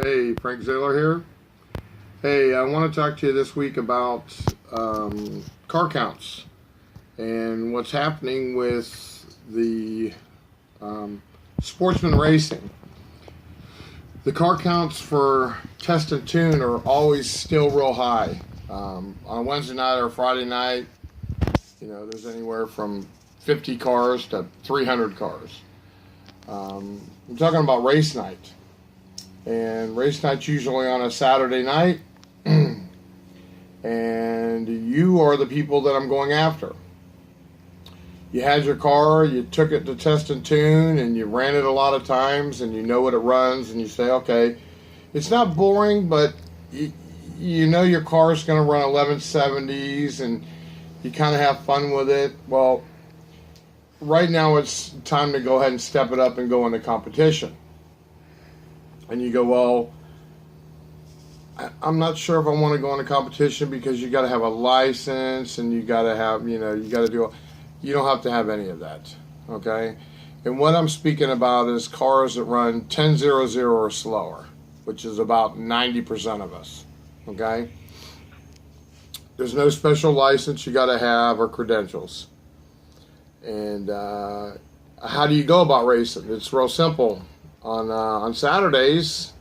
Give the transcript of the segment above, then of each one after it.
Hey, Frank Zaylor here. Hey, I want to talk to you this week about car counts and what's happening with the sportsman racing. The car counts for test and tune are always still real high. On a Wednesday night or Friday night, there's anywhere from 50 cars to 300 cars. I'm talking about race night. And race night's usually on a Saturday night. And you are the people that I'm going after. You had your car, you took it to test and tune, and you ran it a lot of times, and you know what it runs, and you say, okay, it's not boring, but you know your car is going to run 1170s, and you kind of have fun with it. Well, right now it's time to go ahead and step it up and go into competition. And you go, well, I'm not sure if I want to go into competition because you got to have a license and you got to have, you got to do. You don't have to have any of that, okay? And what I'm speaking about is cars that run 1000 or slower, which is about 90% of us, okay? There's no special license you got to have or credentials. And how do you go about racing? It's real simple. On Saturdays,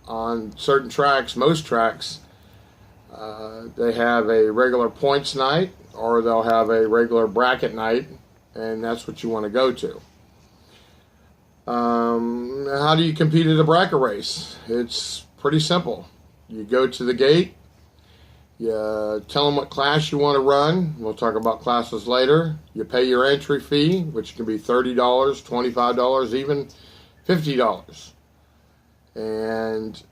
on certain tracks, most tracks, they have a regular points night or they'll have a regular bracket night, and that's what you want to go to. How do you compete at a bracket race? It's pretty simple. You go to the gate, you tell them what class you want to run. We'll talk about classes later. You pay your entry fee, which can be $30, $25, even $50, and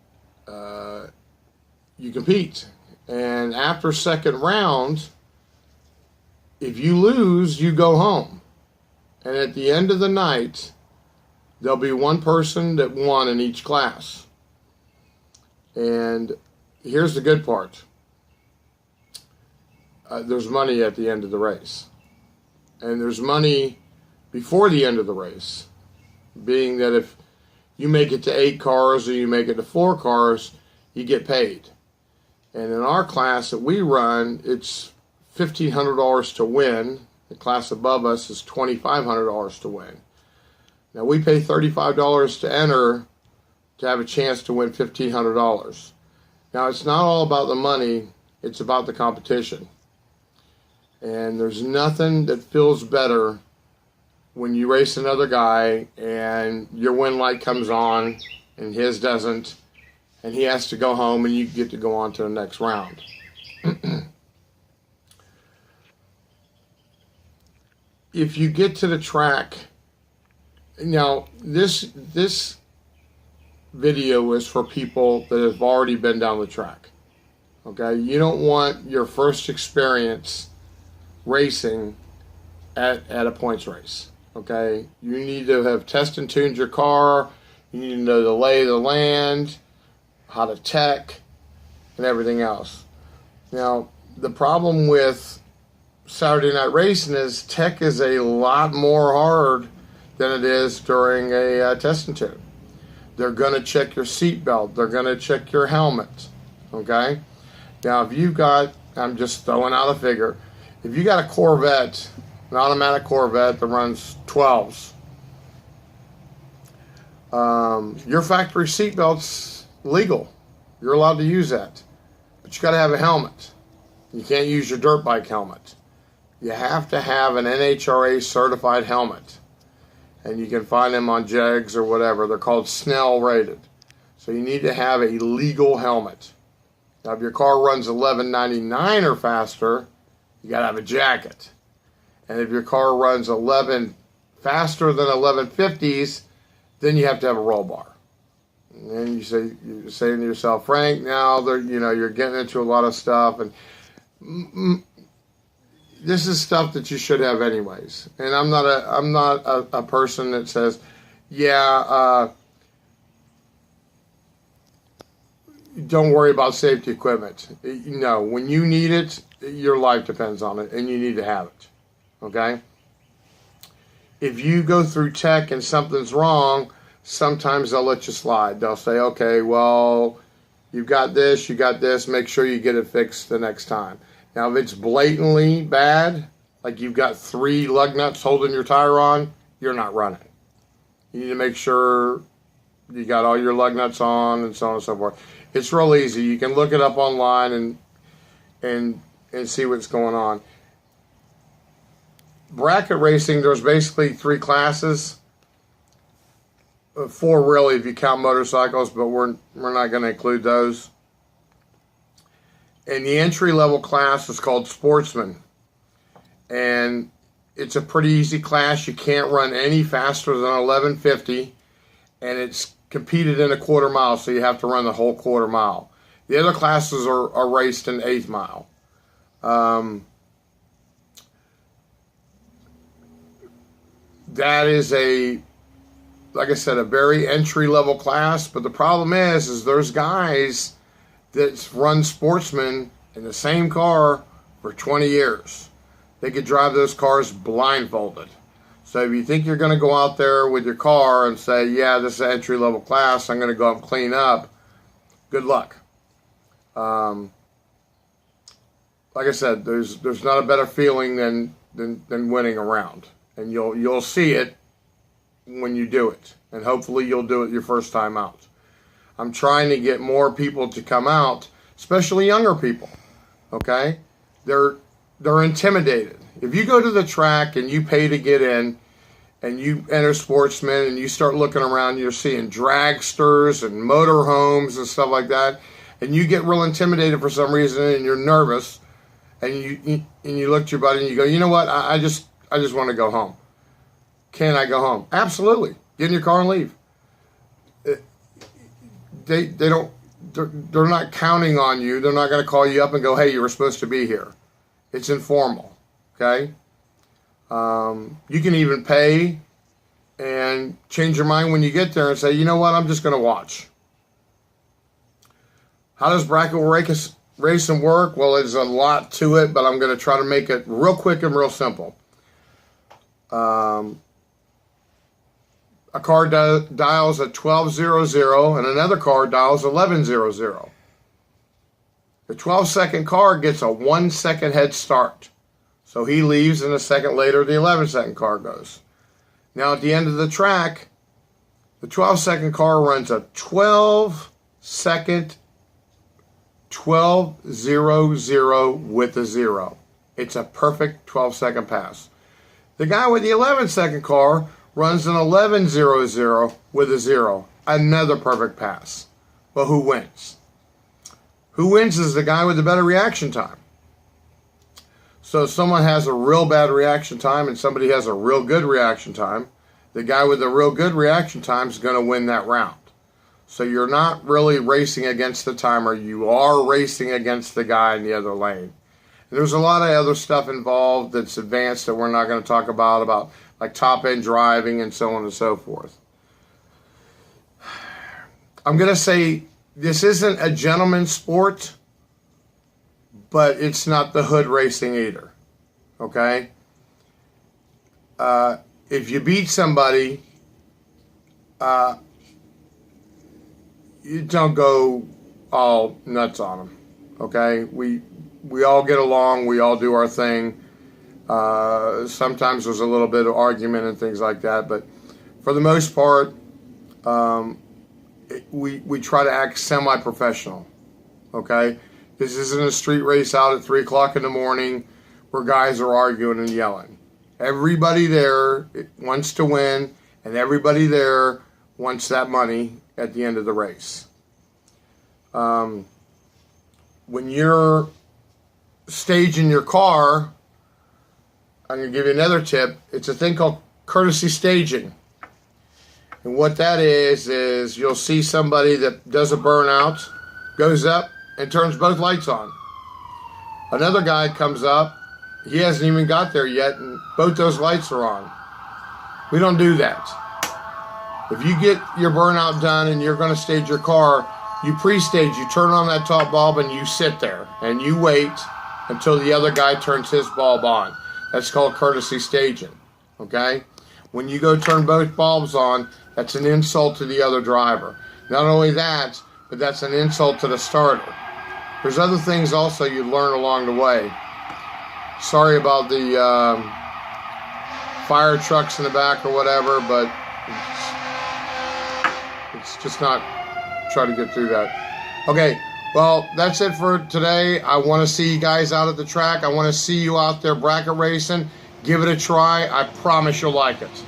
you compete. And after second round, if you lose, you go home. And at the end of the night, there'll be one person that won in each class. And here's the good part. There's money at the end of the race. And there's money before the end of the race. Being that if you make it to 8 cars or you make it to 4 cars, you get paid. And in our class that we run, it's $1,500 to win. The class above us is $2,500 to win. Now we pay $35 to enter to have a chance to win $1,500. Now it's not all about the money, it's about the competition. And there's nothing that feels better when you race another guy and your win light comes on and his doesn't, and he has to go home and you get to go on to the next round. If you get to the track, now this video is for people that have already been down the track. Okay, you don't want your first experience racing at a points race. Okay, you need to have tested and tuned your car. You need to know the lay of the land, how to tech, and everything else. Now, the problem with Saturday night racing is tech is a lot more hard than it is during a test and tune. They're going to check your seatbelt. They're going to check your helmet. Okay? Now, if you've got, I'm just throwing out a figure, if you got a Corvette, an automatic Corvette that runs 12s, your factory seatbelt's legal. You're allowed to use that. But you got to have a helmet. You can't use your dirt bike helmet. You have to have an NHRA certified helmet. And you can find them on Jegs or whatever. They're called Snell rated. So you need to have a legal helmet. Now if your car runs 1199 or faster, you got to have a jacket. And if your car runs 11 faster than 1150s, then you have to have a roll bar. And then you're saying to yourself, Frank, now you're getting into a lot of stuff, and this is stuff that you should have anyways. And I'm not a person that says, don't worry about safety equipment. No, when you need it, your life depends on it, and you need to have it. Okay? If you go through tech and something's wrong, sometimes they'll let you slide. They'll say, okay, well, you got this, make sure you get it fixed the next time. Now, if it's blatantly bad, like you've got 3 lug nuts holding your tire on, you're not running. You need to make sure you got all your lug nuts on and so on and so forth. It's real easy. You can look it up online and see what's going on. Bracket racing, there's basically 3 classes. 4 really if you count motorcycles, but we're not going to include those. And the entry level class is called Sportsman. And it's a pretty easy class. You can't run any faster than 11:50, and it's competed in a quarter mile, so you have to run the whole quarter mile. The other classes are raced in 1/8 mile. That is like I said, a very entry-level class, but the problem is there's guys that run Sportsman in the same car for 20 years. They could drive those cars blindfolded. So if you think you're going to go out there with your car and say, yeah, this is an entry-level class, I'm going to go up and clean up, good luck. Like I said, there's not a better feeling than winning a round. And you'll see it when you do it, and hopefully you'll do it your first time out. I'm trying to get more people to come out, especially younger people. Okay, they're intimidated. If you go to the track and you pay to get in, and you enter Sportsman and you start looking around, you're seeing dragsters and motorhomes and stuff like that, and you get real intimidated for some reason, and you're nervous, and you look at your buddy and you go, you know what? I just want to go home. Can I go home? Absolutely. Get in your car and leave. They're not counting on you. They're not going to call you up and go, hey, you were supposed to be here. It's informal. Okay? You can even pay and change your mind when you get there and say, you know what? I'm just going to watch. How does bracket racing work? Well, there's a lot to it, but I'm going to try to make it real quick and real simple. A car dials at 12:00 and another car dials 11:00. The 12-second car gets a 1-second head start. So he leaves, and a second later the 11-second car goes. Now at the end of the track, the 12-second car runs a 12-second 12:00 with a 0. It's a perfect 12-second pass. The guy with the 11-second car runs an 11:00 with a 0. Another perfect pass. But who wins? Who wins is the guy with the better reaction time. So if someone has a real bad reaction time and somebody has a real good reaction time, the guy with the real good reaction time is going to win that round. So you're not really racing against the timer. You are racing against the guy in the other lane. And there's a lot of other stuff involved that's advanced that we're not going to talk about like top-end driving and so on and so forth. I'm going to say this isn't a gentleman's sport, but it's not the hood racing either. Okay? If you beat somebody, you don't go all nuts on them. Okay? We all get along. We all do our thing. Sometimes there's a little bit of argument and things like that, but for the most part, we try to act semi-professional. Okay? This isn't a street race out at 3 o'clock in the morning where guys are arguing and yelling. Everybody there wants to win, and everybody there wants that money at the end of the race. When you're staging your car, I'm going to give you another tip. It's a thing called courtesy staging. And what that is you'll see somebody that does a burnout, goes up, and turns both lights on. Another guy comes up, he hasn't even got there yet, and both those lights are on. We don't do that. If you get your burnout done and you're going to stage your car, you pre-stage, you turn on that top bulb and you sit there and you wait until the other guy turns his bulb on. That's called courtesy staging. Okay? When you go turn both bulbs on, That's an insult to the other driver. Not only that, but that's an insult to the starter. There's other things also you learn along the way. Sorry about the fire trucks in the back or whatever, but it's just not, try to get through that. Okay, well, that's it for today. I want to see you guys out at the track. I want to see you out there bracket racing. Give it a try. I promise you'll like it.